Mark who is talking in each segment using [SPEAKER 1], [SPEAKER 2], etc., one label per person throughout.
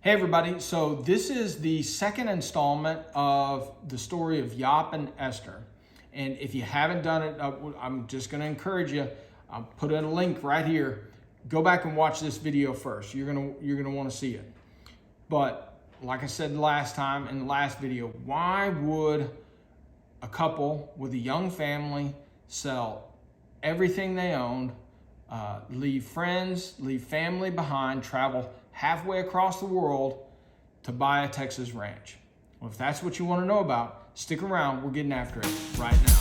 [SPEAKER 1] Hey everybody, so this is the second installment of the story of Jaap and Esther. And if you haven't done it, I'm just going to encourage you. I'll put in a link right here. Go back and watch this video first. You're gonna want to see it. But like I said last time in the last video, why would a couple with a young family sell everything they owned, leave friends, leave family behind, travel halfway across the world to buy a Texas ranch? Well, if that's what you want to know about, stick around. We're getting after it right now.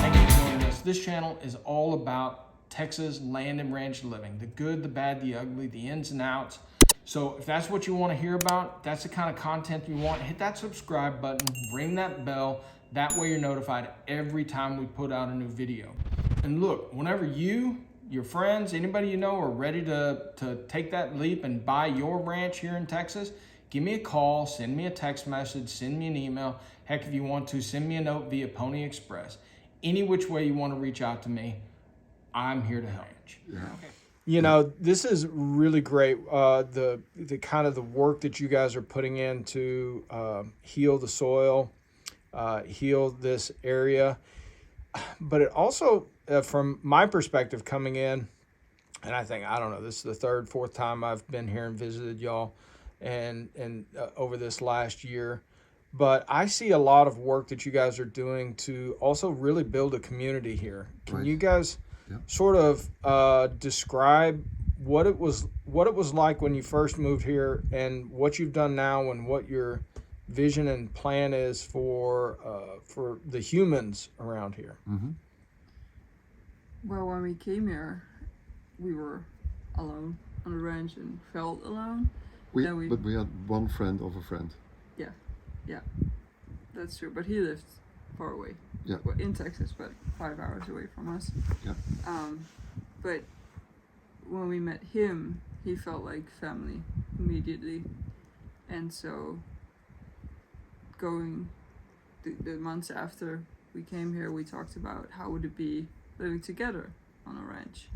[SPEAKER 1] Thank you for joining us. This channel is all about Texas land and ranch living, the good, the bad, the ugly, the ins and outs. So if that's what you want to hear about, that's the kind of content you want, hit that subscribe button, ring that bell. That way you're notified every time we put out a new video. And look, whenever you, your friends, anybody you know are ready to take that leap and buy your ranch here in Texas, give me a call, send me a text message, send me an email. Heck, if you want to, send me a note via Pony Express. Any which way you want to reach out to me, I'm here to help.
[SPEAKER 2] Yeah.
[SPEAKER 1] Okay. You know, this is really great. The kind of the work that you guys are putting in to heal the soil, heal this area. But it also, from my perspective coming in, and I don't know, this is the third, fourth time I've been here and visited y'all and over this last year. But I see a lot of work that you guys are doing to also really build a community here. Can you guys sort of describe what it was like when you first moved here and what you've done now and what your vision and plan is for the humans around here?
[SPEAKER 2] Mm-hmm.
[SPEAKER 3] Well, when we came here, we were alone on the ranch and felt alone.
[SPEAKER 2] But we had one friend of a friend.
[SPEAKER 3] Yeah, that's true. But he lived far away.
[SPEAKER 2] Yeah.
[SPEAKER 3] Well, in Texas, but 5 hours away from us.
[SPEAKER 2] Yeah.
[SPEAKER 3] But when we met him, he felt like family immediately, and so going the months after we came here, we talked about how would it be living together on a ranch,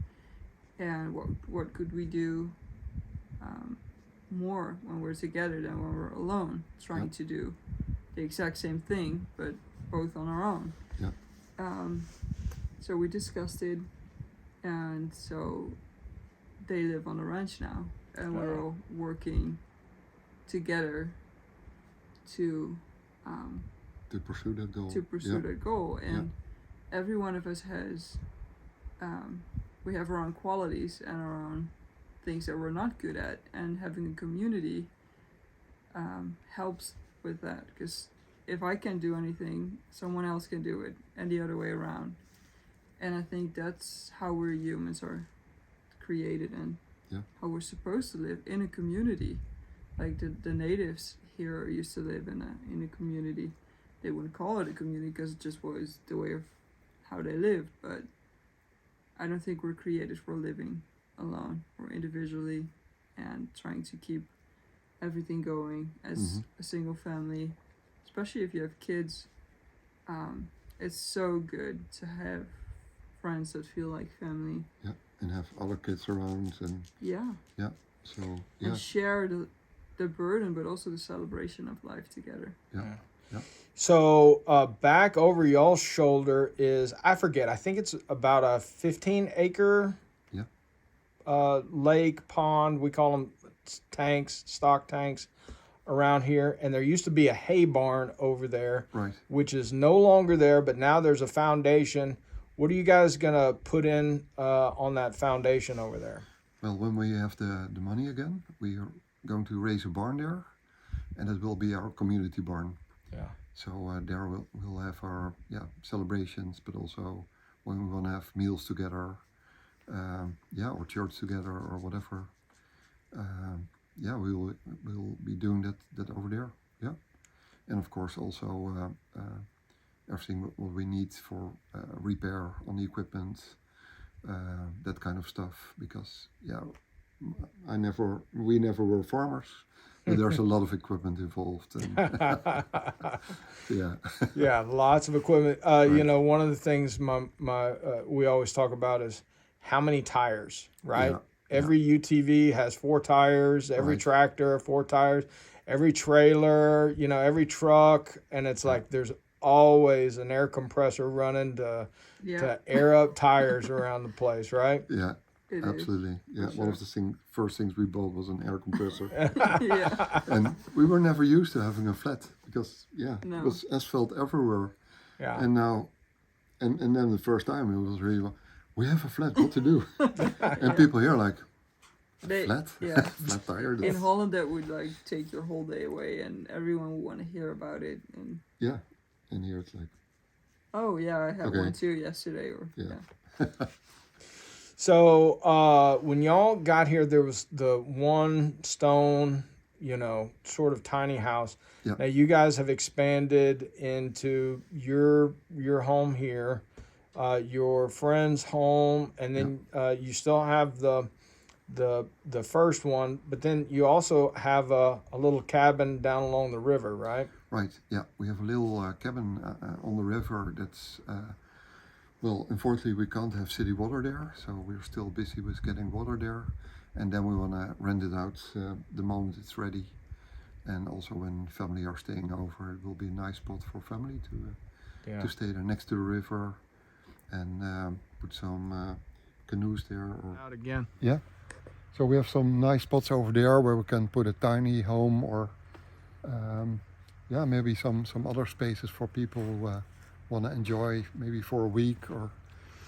[SPEAKER 3] and what could we do more when we're together than when we're alone, trying to do the exact same thing, but both on our own.
[SPEAKER 2] Yeah.
[SPEAKER 3] So we discussed it, and so they live on the ranch now, and we're all working together to
[SPEAKER 2] pursue that goal.
[SPEAKER 3] That goal, and every one of us has we have our own qualities and our own things that we're not good at, and having a community helps with that, because if I can do anything, someone else can do it, and the other way around. And I think that's how we humans are created, and how we're supposed to live in a community. Like the natives here used to live in a community. They wouldn't call it a community because it just was the way of how they lived. But I don't think we're created for living alone or individually and trying to keep everything going as a single family, especially if you have kids. It's so good to have friends that feel like family.
[SPEAKER 2] Yeah, and have other kids around and
[SPEAKER 3] and share the burden, but also the celebration of life together.
[SPEAKER 2] Yeah.
[SPEAKER 1] So back over y'all's shoulder is, I forget, I think it's about a 15-acre lake, pond. We call them tanks, stock tanks around here. And there used to be a hay barn over there, which is no longer there, but now there's a foundation. What are you guys going to put in on that foundation over there?
[SPEAKER 2] Well, when we have the money again, we are going to raise a barn there, and it will be our community barn.
[SPEAKER 1] Yeah.
[SPEAKER 2] So there we'll have our celebrations, but also when we want to have meals together, or church together or whatever. We'll be doing that over there. Yeah, and of course also everything what we need for repair on the equipment, that kind of stuff. Because we never were farmers, But there's a lot of equipment involved. And yeah.
[SPEAKER 1] Yeah, lots of equipment. You
[SPEAKER 2] Right.
[SPEAKER 1] know, one of the things we always talk about is how many tires, right?
[SPEAKER 2] Yeah. Yeah.
[SPEAKER 1] Every UTV has 4 tires. Every
[SPEAKER 2] Right.
[SPEAKER 1] tractor 4 tires. Every trailer, you know, every truck, and it's
[SPEAKER 2] Yeah.
[SPEAKER 1] like there's always an air compressor running to
[SPEAKER 3] Yeah,
[SPEAKER 1] air up tires around the place, right?
[SPEAKER 2] Yeah.
[SPEAKER 3] it is.
[SPEAKER 2] Absolutely. Yeah.
[SPEAKER 3] for
[SPEAKER 2] One of
[SPEAKER 3] sure.
[SPEAKER 2] the first things we bought was an air compressor.
[SPEAKER 3] Yeah.
[SPEAKER 2] And we were never used to having a flat because
[SPEAKER 3] No.
[SPEAKER 2] it was asphalt everywhere.
[SPEAKER 1] Yeah.
[SPEAKER 2] And now, and then the first time it was really, we have a flat, what to do? And people here like,
[SPEAKER 3] They,
[SPEAKER 2] flat?
[SPEAKER 3] yeah.
[SPEAKER 2] Flat tire?
[SPEAKER 3] In
[SPEAKER 2] That's-
[SPEAKER 3] Holland, that would like take your whole day away, and everyone would want to hear about it. And
[SPEAKER 2] Yeah. And here it's like,
[SPEAKER 3] oh yeah, I had
[SPEAKER 2] Okay.
[SPEAKER 3] one too yesterday. Or
[SPEAKER 2] Yeah.
[SPEAKER 1] So when y'all got here, there was the one stone, you know, sort of tiny house.
[SPEAKER 2] Yeah.
[SPEAKER 1] Now you guys have expanded into your home here, your friend's home, and then you still have the first one, but then you also have a little cabin down along the river, right?
[SPEAKER 2] Right. Yeah. We have a little cabin on the river that's, well, unfortunately we can't have city water there, so we're still busy with getting water there. And then we want to rent it out the moment it's ready. And also when family are staying over, it will be a nice spot for family to stay there next to the river and put some canoes there. Or
[SPEAKER 1] Out again.
[SPEAKER 2] yeah. So we have some nice spots over there where we can put a tiny home or maybe some other spaces for people who want to enjoy maybe for a week or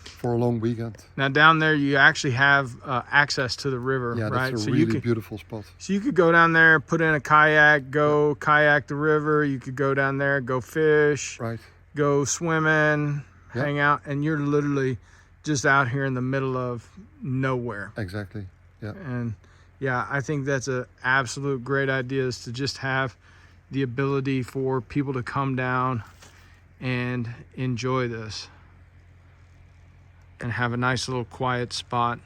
[SPEAKER 2] for a long weekend.
[SPEAKER 1] Now down there, you actually have access to the river,
[SPEAKER 2] Yeah,
[SPEAKER 1] right?
[SPEAKER 2] that's a
[SPEAKER 1] So
[SPEAKER 2] really
[SPEAKER 1] you can
[SPEAKER 2] beautiful spot.
[SPEAKER 1] so you could go down there, put in a kayak, go kayak the river. You could go down there, go fish,
[SPEAKER 2] Right.
[SPEAKER 1] go swimming,
[SPEAKER 2] Yeah.
[SPEAKER 1] hang out, and you're literally just out here in the middle of nowhere.
[SPEAKER 2] Exactly. Yeah.
[SPEAKER 1] And yeah, I think that's a absolute great idea, is to just have the ability for people to come down and enjoy this and have a nice little quiet spot.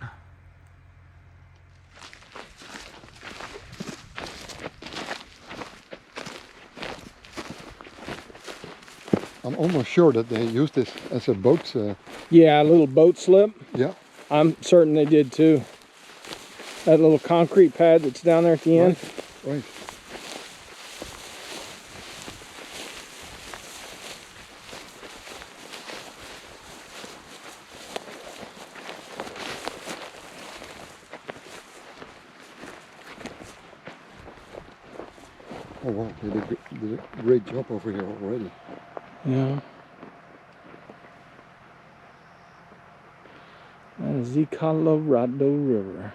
[SPEAKER 2] I'm almost sure that they use this as a boat.
[SPEAKER 1] Yeah, a little boat slip.
[SPEAKER 2] Yeah.
[SPEAKER 1] I'm certain they did too. That little concrete pad that's down there at the end.
[SPEAKER 2] Right. Oh wow, they did a great job over here already.
[SPEAKER 1] Yeah. That is the Colorado River.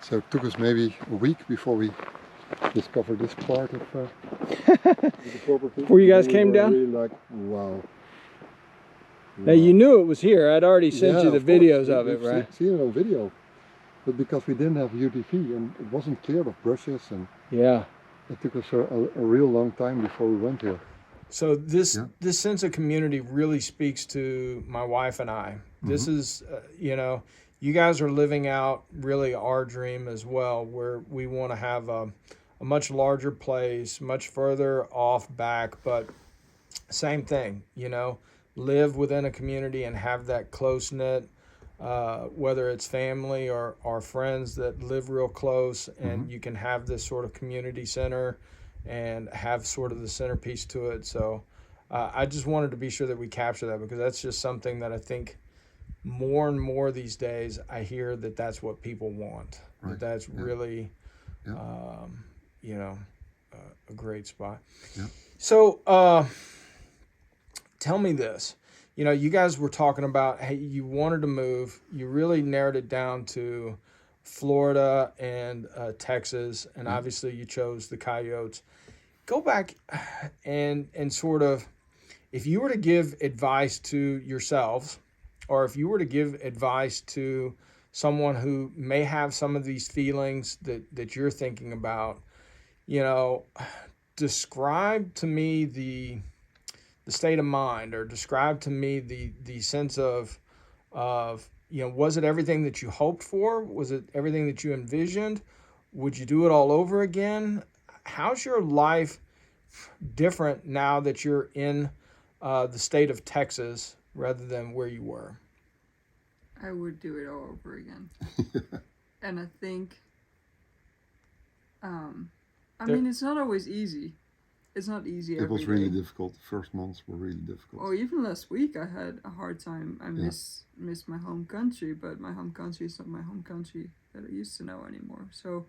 [SPEAKER 2] So it took us maybe a week before we discovered this part of the property.
[SPEAKER 1] Before you guys
[SPEAKER 2] We
[SPEAKER 1] came
[SPEAKER 2] were
[SPEAKER 1] down?
[SPEAKER 2] Really like, wow.
[SPEAKER 1] Now you knew it was here. I'd already sent you the
[SPEAKER 2] of course.
[SPEAKER 1] videos of it,
[SPEAKER 2] We've
[SPEAKER 1] right?
[SPEAKER 2] Seen it on video, but because we didn't have UTV and it wasn't cleared of brushes, and
[SPEAKER 1] Yeah.
[SPEAKER 2] it took us a real long time before we went here.
[SPEAKER 1] So this
[SPEAKER 2] Yeah.
[SPEAKER 1] this sense of community really speaks to my wife and I. This is, you know, you guys are living out really our dream as well, where we want to have a much larger place, much further off back, but same thing, you know, live within a community and have that close knit, whether it's family or friends that live real close, and you can have this sort of community center and have sort of the centerpiece to it. So I just wanted to be sure that we capture that, because that's just something that I think more and more these days I hear that that's what people want.
[SPEAKER 2] Right.
[SPEAKER 1] That that's
[SPEAKER 2] Yeah.
[SPEAKER 1] really,
[SPEAKER 2] Yeah.
[SPEAKER 1] you know, a great spot.
[SPEAKER 2] Yeah.
[SPEAKER 1] So tell me this. You know, you guys were talking about, hey, you wanted to move. You really narrowed it down to Florida and Texas, and obviously you chose the Coyotes. Go back and sort of, if you were to give advice to yourselves, or if you were to give advice to someone who may have some of these feelings that you're thinking about, you know, describe to me the state of mind, or describe to me the sense of was it everything that you hoped for? Was it everything that you envisioned? Would you do it all over again? How's your life different now that you're in the state of Texas rather than where you were?
[SPEAKER 3] I would do it all over again. And I think, it's not always easy. It's not easy every
[SPEAKER 2] It was
[SPEAKER 3] day.
[SPEAKER 2] really difficult. The first months were really difficult.
[SPEAKER 3] Oh, even last week I had a hard time. I miss my home country, but my home country is not my home country that I used to know anymore. So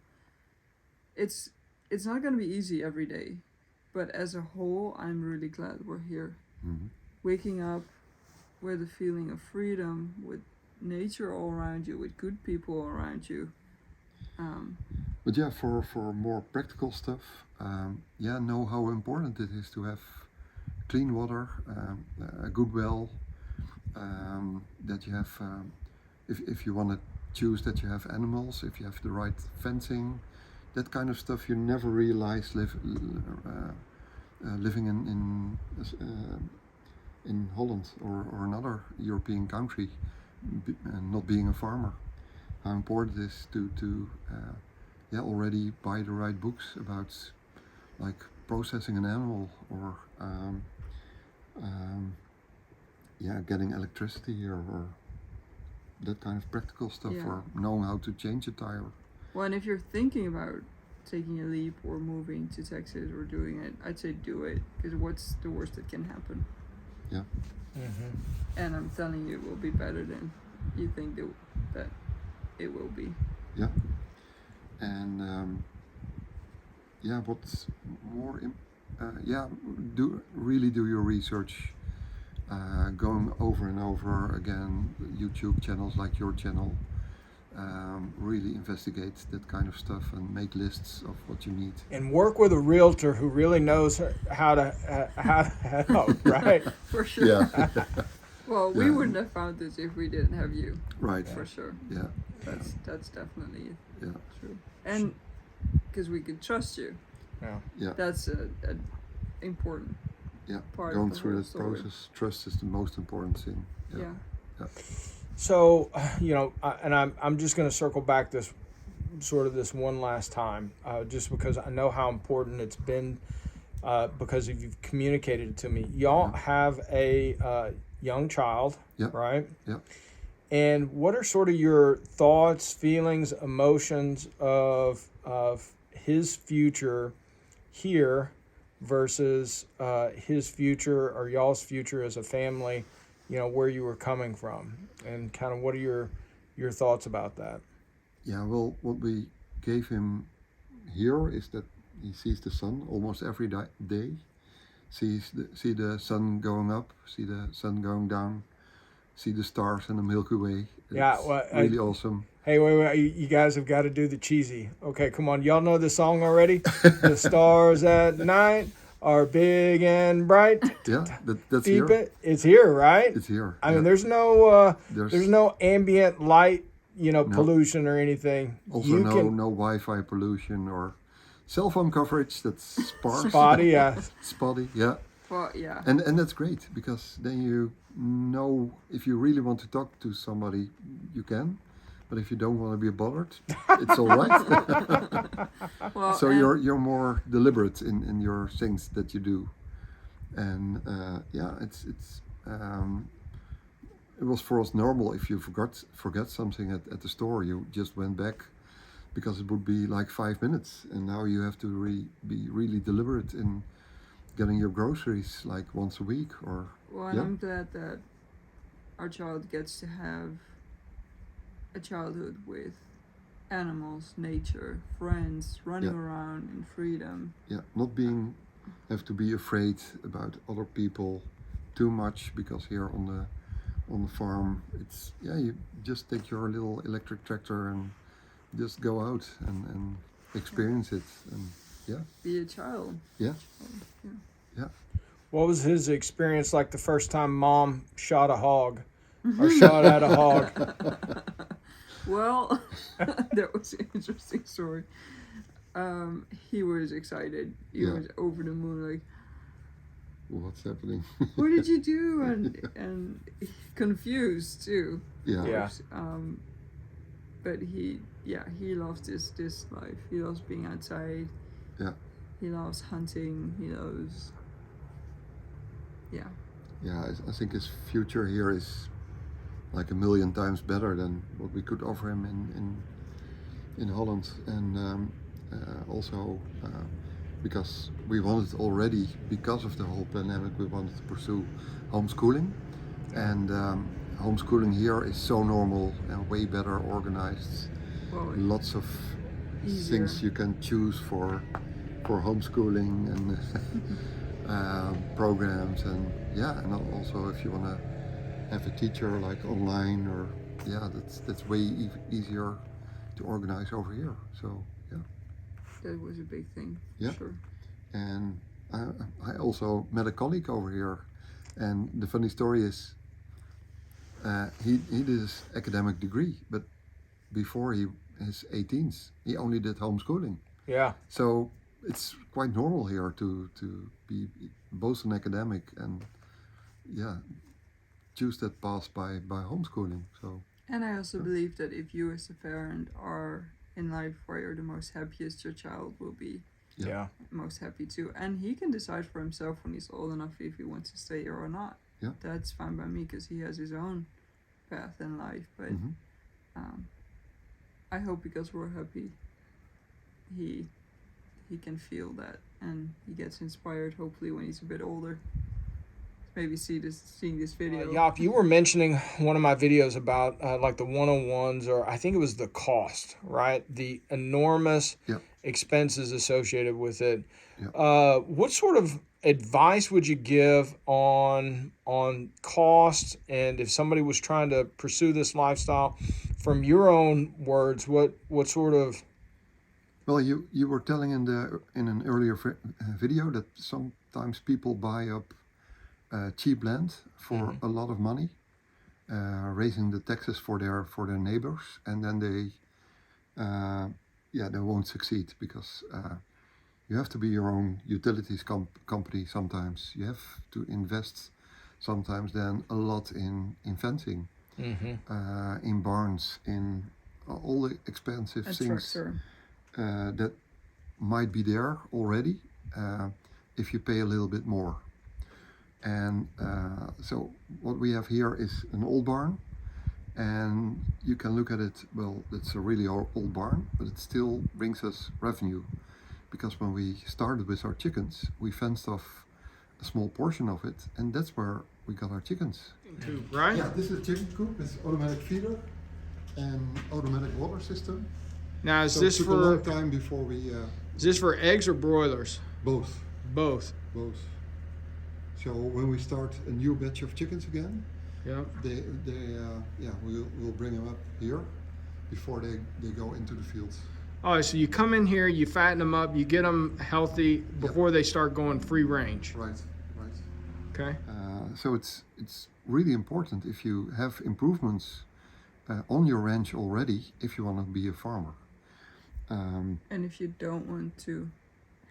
[SPEAKER 3] it's not going to be easy every day, but as a whole, I'm really glad we're here.
[SPEAKER 2] Mm-hmm.
[SPEAKER 3] Waking up with a feeling of freedom, with nature all around you, with good people all around you.
[SPEAKER 2] But yeah, for more practical stuff, know how important it is to have clean water, a good well, that you have, if you want to choose that you have animals, if you have the right fencing, that kind of stuff you never realize living in Holland or another European country, and not being a farmer. How important it is to already buy the right books about like processing an animal or getting electricity or that kind of practical stuff, or knowing how to change a tire.
[SPEAKER 3] Well, and if you're thinking about taking a leap or moving to Texas or doing it, I'd say do it, because what's the worst that can happen?
[SPEAKER 2] Yeah.
[SPEAKER 1] Mm-hmm.
[SPEAKER 3] And I'm telling you, it will be better than you think that it will be.
[SPEAKER 2] Yeah. And what's more, do your research, going over and over again. YouTube channels like your channel, really investigate that kind of stuff and make lists of what you need.
[SPEAKER 1] And work with a realtor who really knows how to help, right?
[SPEAKER 3] For sure.
[SPEAKER 2] Yeah.
[SPEAKER 3] Well, we wouldn't have found this if we didn't have you.
[SPEAKER 2] Right.
[SPEAKER 3] For sure.
[SPEAKER 2] Yeah.
[SPEAKER 3] That's definitely true. And because we could trust you.
[SPEAKER 2] Yeah.
[SPEAKER 3] That's a important part
[SPEAKER 2] Going
[SPEAKER 3] of the
[SPEAKER 2] through
[SPEAKER 3] whole
[SPEAKER 2] that
[SPEAKER 3] story.
[SPEAKER 2] process, trust is the most important thing.
[SPEAKER 3] Yeah.
[SPEAKER 1] So, and I'm just going to circle back this one last time, just because I know how important it's been, because you've communicated it to me. Y'all have a young child, right?
[SPEAKER 2] Yeah.
[SPEAKER 1] And what are sort of your thoughts, feelings, emotions of his future here versus his future or y'all's future as a family, where you were coming from, and kind of what are your thoughts about that?
[SPEAKER 2] Yeah, well, what we gave him here is that he sees the sun almost every day. See the sun going up, see the sun going down, see the stars and the Milky Way. It's really awesome.
[SPEAKER 1] Hey, wait, you guys have got to do the cheesy. Okay, come on. Y'all know the song already? The stars at night are big and bright.
[SPEAKER 2] Yeah, that's
[SPEAKER 1] Deep
[SPEAKER 2] here.
[SPEAKER 1] It's here, right?
[SPEAKER 2] It's here.
[SPEAKER 1] I mean, there's no
[SPEAKER 2] There's
[SPEAKER 1] no ambient light, pollution or anything.
[SPEAKER 2] Also no Wi-Fi pollution or cell phone coverage that's sparse.
[SPEAKER 1] Spotty, yeah.
[SPEAKER 2] Spotty, yeah.
[SPEAKER 3] Well, yeah.
[SPEAKER 2] And that's great, because then you know if you really want to talk to somebody, you can. But if you don't want to be bothered, it's all right.
[SPEAKER 3] Well,
[SPEAKER 2] so you're more deliberate in your things that you do, and it was for us normal. If you forgot something at the store, you just went back, because it would be like 5 minutes, and now you have to be really deliberate in getting your groceries like once a week or.
[SPEAKER 3] Well, and I'm glad that our child gets to have a childhood with animals, nature, friends, running around in freedom.
[SPEAKER 2] Yeah, not have to be afraid about other people too much, because here on the farm it's you just take your little electric tractor and just go out and experience it and
[SPEAKER 3] be a child.
[SPEAKER 2] Yeah.
[SPEAKER 1] What was his experience like the first time Mom shot a hog or shot at a hog?
[SPEAKER 3] Well, that was an interesting story. He was excited. He was over the moon, like,
[SPEAKER 2] what's happening?
[SPEAKER 3] What did you do? And confused too.
[SPEAKER 2] Yeah.
[SPEAKER 1] Yeah.
[SPEAKER 3] But he loves this life. He loves being outside.
[SPEAKER 2] Yeah.
[SPEAKER 3] He loves hunting. He loves. Yeah.
[SPEAKER 2] Yeah, I think his future here is like a million times better than what we could offer him in Holland, and also because we wanted already, because of the whole pandemic, we wanted to pursue homeschooling, and homeschooling here is so normal and way better organized.
[SPEAKER 3] Well,
[SPEAKER 2] Lots of
[SPEAKER 3] easier.
[SPEAKER 2] things you can choose for homeschooling and programs, and and also if you want to have a teacher like online, or that's way easier to organize over here. So
[SPEAKER 3] That was a big thing.
[SPEAKER 2] Yeah.
[SPEAKER 3] Sure.
[SPEAKER 2] and I also met a colleague over here, and the funny story is he did his academic degree, but before his 18th he only did homeschooling.
[SPEAKER 1] Yeah.
[SPEAKER 2] So it's quite normal here to be both an academic and choose that path by homeschooling. So
[SPEAKER 3] And I also believe that if you as a parent are in life where you're the most happiest, your child will be
[SPEAKER 1] Yeah.
[SPEAKER 3] most happy too. And he can decide for himself when he's old enough if he wants to stay here or not.
[SPEAKER 2] Yeah.
[SPEAKER 3] That's fine by me because he has his own path in life. But
[SPEAKER 2] Mhm.
[SPEAKER 3] I hope because we're happy, he can feel that and he gets inspired hopefully when he's a bit older. Maybe seeing this video.
[SPEAKER 1] Jaap, you were mentioning one of my videos about like the 101s, or I think it was the cost, right? The enormous
[SPEAKER 2] Yep.
[SPEAKER 1] expenses associated with it.
[SPEAKER 2] Yep.
[SPEAKER 1] What sort of advice would you give on cost, and if somebody was trying to pursue this lifestyle, from your own words, what sort of?
[SPEAKER 2] Well, you were telling in an earlier video that sometimes people buy up cheap land for a lot of money, raising the taxes for their neighbors, and then they won't succeed because you have to be your own utilities company. Sometimes you have to invest sometimes then a lot in fencing, in barns, in all the expensive
[SPEAKER 3] A
[SPEAKER 2] things
[SPEAKER 3] tractor.
[SPEAKER 2] that might be there already if you pay a little bit more. And so what we have here is an old barn, and you can look at it, well, it's a really old barn, but it still brings us revenue, because when we started with our chickens, we fenced off a small portion of it, and that's where we got our chickens.
[SPEAKER 1] Right?
[SPEAKER 2] Yeah, this is a chicken coop. It's automatic feeder and automatic water system.
[SPEAKER 1] Now, is
[SPEAKER 2] So
[SPEAKER 1] this
[SPEAKER 2] it took a long
[SPEAKER 1] for
[SPEAKER 2] time before we
[SPEAKER 1] is this for eggs or broilers?
[SPEAKER 2] both.
[SPEAKER 1] Both.
[SPEAKER 2] So when we start a new batch of chickens again,
[SPEAKER 1] Yep.
[SPEAKER 2] we'll bring them up here before they go into the fields.
[SPEAKER 1] All right, so you come in here, you fatten them up, you get them healthy before they start going free range.
[SPEAKER 2] Right.
[SPEAKER 1] Okay.
[SPEAKER 2] So it's really important if you have improvements on your ranch already, if you want to be a farmer.
[SPEAKER 3] And if you don't want to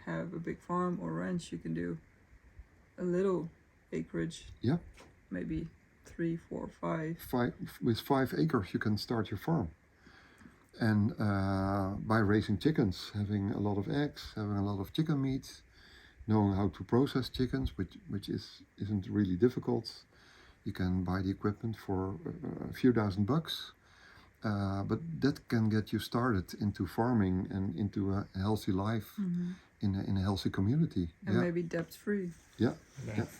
[SPEAKER 3] have a big farm or ranch, you can do a little acreage.
[SPEAKER 2] Yeah.
[SPEAKER 3] Maybe 3, 4, 5.
[SPEAKER 2] With 5 acres, you can start your farm. And by raising chickens, having a lot of eggs, having a lot of chicken meat, knowing how to process chickens, which isn't really difficult. You can buy the equipment for a few $1,000, but that can get you started into farming and into a healthy life in a healthy community.
[SPEAKER 3] And maybe debt free.
[SPEAKER 2] Yeah,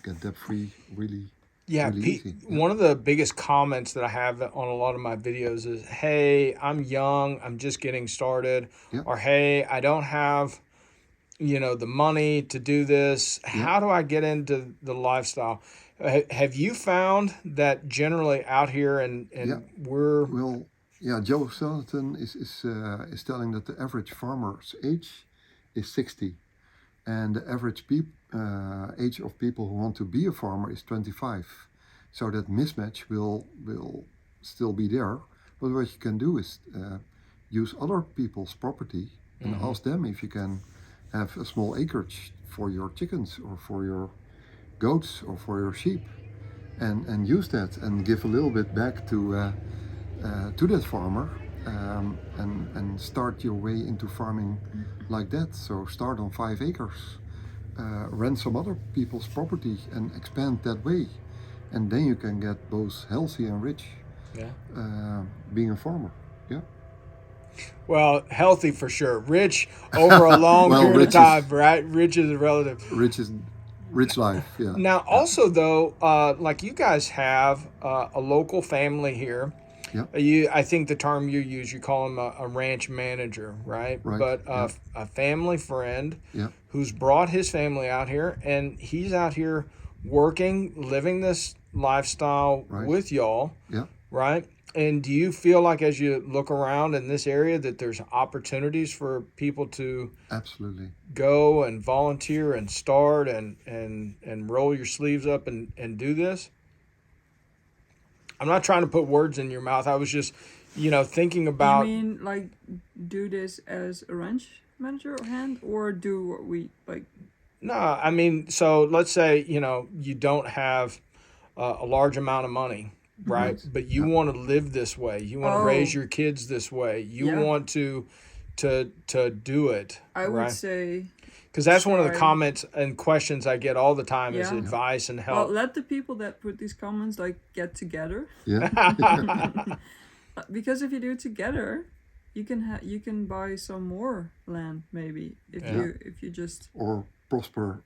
[SPEAKER 2] get debt free really.
[SPEAKER 1] Yeah,
[SPEAKER 2] really easy.
[SPEAKER 1] One of the biggest comments that I have on a lot of my videos is, "Hey, I'm young, I'm just getting started," or "Hey, I don't have, the money to do this. How do I get into the lifestyle?" Have you found that generally out here, and we're
[SPEAKER 2] Well, Joe Sullivan is telling that the average farmer's age is 60, and the average age of people who want to be a farmer is 25. So that mismatch will still be there. But what you can do is use other people's property and ask them if you can have a small acreage for your chickens or for your goats or for your sheep, and use that and give a little bit back to that farmer, and start your way into farming like that. So start on 5 acres, rent some other people's property and expand that way, and then you can get both healthy and rich.
[SPEAKER 1] Yeah.
[SPEAKER 2] Being a farmer. Yeah.
[SPEAKER 1] Well, healthy for sure. Rich over a long
[SPEAKER 2] Well,
[SPEAKER 1] period of
[SPEAKER 2] rich
[SPEAKER 1] time,
[SPEAKER 2] is-
[SPEAKER 1] right? Rich is relative.
[SPEAKER 2] Rich life. Yeah.
[SPEAKER 1] Now, also though, like you guys have a local family here.
[SPEAKER 2] Yeah.
[SPEAKER 1] I think the term you use, you call him a ranch manager, right?
[SPEAKER 2] Right,
[SPEAKER 1] But
[SPEAKER 2] yeah.
[SPEAKER 1] a family friend
[SPEAKER 2] Yeah.
[SPEAKER 1] who's brought his family out here, and he's out here working, living this lifestyle
[SPEAKER 2] Right.
[SPEAKER 1] with y'all,
[SPEAKER 2] Yeah.
[SPEAKER 1] right? And do you feel like as you look around in this area that there's opportunities for people to
[SPEAKER 2] Absolutely.
[SPEAKER 1] go and volunteer and start and roll your sleeves up and do this? I'm not trying to put words in your mouth. I was just, thinking about.
[SPEAKER 3] You mean like do this as a ranch manager or hand, or do what we like?
[SPEAKER 1] No, I mean, so let's say, you don't have a large amount of money, right?
[SPEAKER 2] Right.
[SPEAKER 1] But you
[SPEAKER 2] Yeah.
[SPEAKER 1] want to live this way. You want to
[SPEAKER 3] Oh.
[SPEAKER 1] raise your kids this way. You
[SPEAKER 3] Yeah.
[SPEAKER 1] want to do it,
[SPEAKER 3] I would
[SPEAKER 1] right?
[SPEAKER 3] say,
[SPEAKER 1] Because that's one of the
[SPEAKER 3] try-
[SPEAKER 1] comments and questions I get all the time is
[SPEAKER 3] Yeah.
[SPEAKER 1] advice and
[SPEAKER 3] well,
[SPEAKER 1] help.
[SPEAKER 3] let the people that put these comments like get together,
[SPEAKER 2] Yeah.
[SPEAKER 3] because if you do it together, you can buy some more land maybe if you just
[SPEAKER 2] Or prosper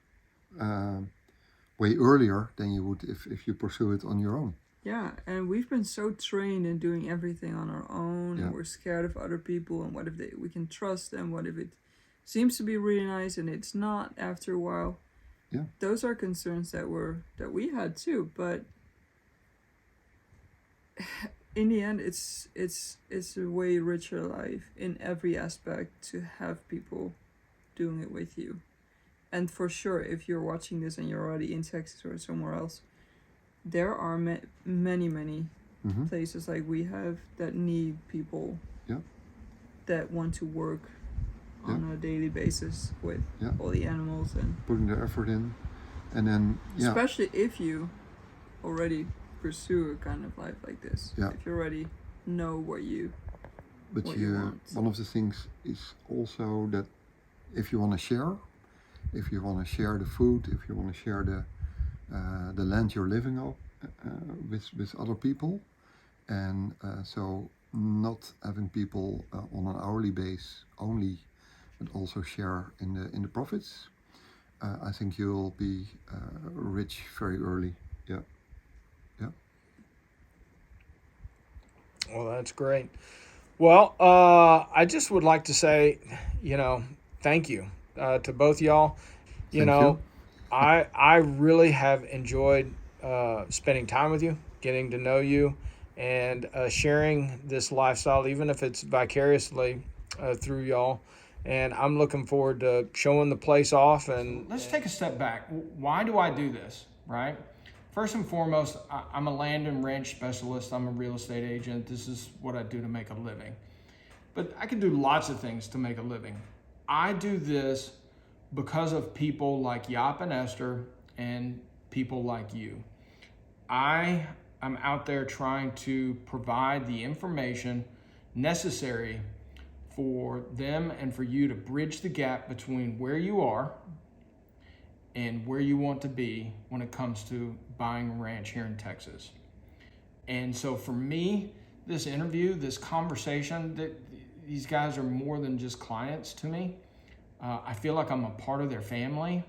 [SPEAKER 2] way earlier than you would if you pursue it on your own.
[SPEAKER 3] yeah. And we've been so trained in doing everything on our own.
[SPEAKER 2] Yeah.
[SPEAKER 3] And we're scared of other people, and what if we can trust them? What if it seems to be really nice and it's not after a while?
[SPEAKER 2] Yeah.
[SPEAKER 3] Those are concerns that we had too, but in the end it's a way richer life in every aspect to have people doing it with you. And for sure, if you're watching this and you're already in Texas or somewhere else, there are many
[SPEAKER 2] Mhm.
[SPEAKER 3] places like we have that need people
[SPEAKER 2] Yeah.
[SPEAKER 3] that want to work
[SPEAKER 2] Yeah.
[SPEAKER 3] on a daily basis with
[SPEAKER 2] Yeah.
[SPEAKER 3] all the animals, and
[SPEAKER 2] Putting the effort in, and then
[SPEAKER 3] especially if you already pursue a kind of life like this.
[SPEAKER 2] Yeah.
[SPEAKER 3] If you already know what you
[SPEAKER 2] But
[SPEAKER 3] what you want.
[SPEAKER 2] one of the things is also that if you want to share the food, if you want to share the land you're living on with other people, and so not having people on an hourly base only, but also share in the profits. I think you'll be rich very early. Yeah.
[SPEAKER 1] Well, that's great. Well, I just would like to say, thank you to both y'all.
[SPEAKER 2] Thank you.
[SPEAKER 1] I really have enjoyed spending time with you, getting to know you, and sharing this lifestyle, even if it's vicariously through y'all. And I'm looking forward to showing the place off. And let's take a step back. Why do I do this, right? First and foremost, I'm a land and ranch specialist. I'm a real estate agent. This is what I do to make a living. But I can do lots of things to make a living. I do this because of people like Yop and Esther and people like you. I am out there trying to provide the information necessary for them and for you to bridge the gap between where you are and where you want to be when it comes to buying a ranch here in Texas. And so for me, this interview, this conversation, these guys are more than just clients to me. I feel like I'm a part of their family,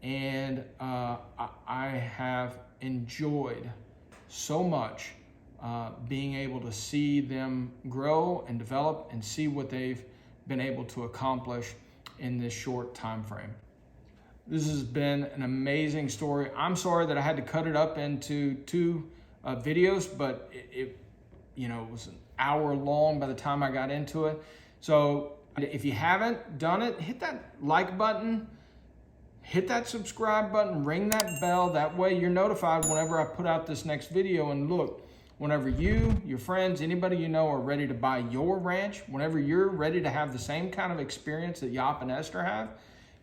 [SPEAKER 1] and I have enjoyed so much being able to see them grow and develop and see what they've been able to accomplish in this short time frame. This has been an amazing story. I'm sorry that I had to cut it up into two videos, but it was an hour long by the time I got into it. So if you haven't done it, hit that like button, hit that subscribe button, ring that bell. That way you're notified whenever I put out this next video. And look, whenever you, your friends, anybody you know are ready to buy your ranch, whenever you're ready to have the same kind of experience that Yop and Esther have,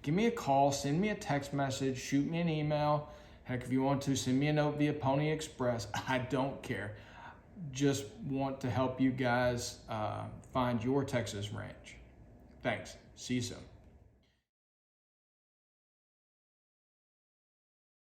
[SPEAKER 1] give me a call, send me a text message, shoot me an email, Heck, if you want to, send me a note via Pony Express. I don't care. Just want to help you guys find your Texas ranch. Thanks. See you soon.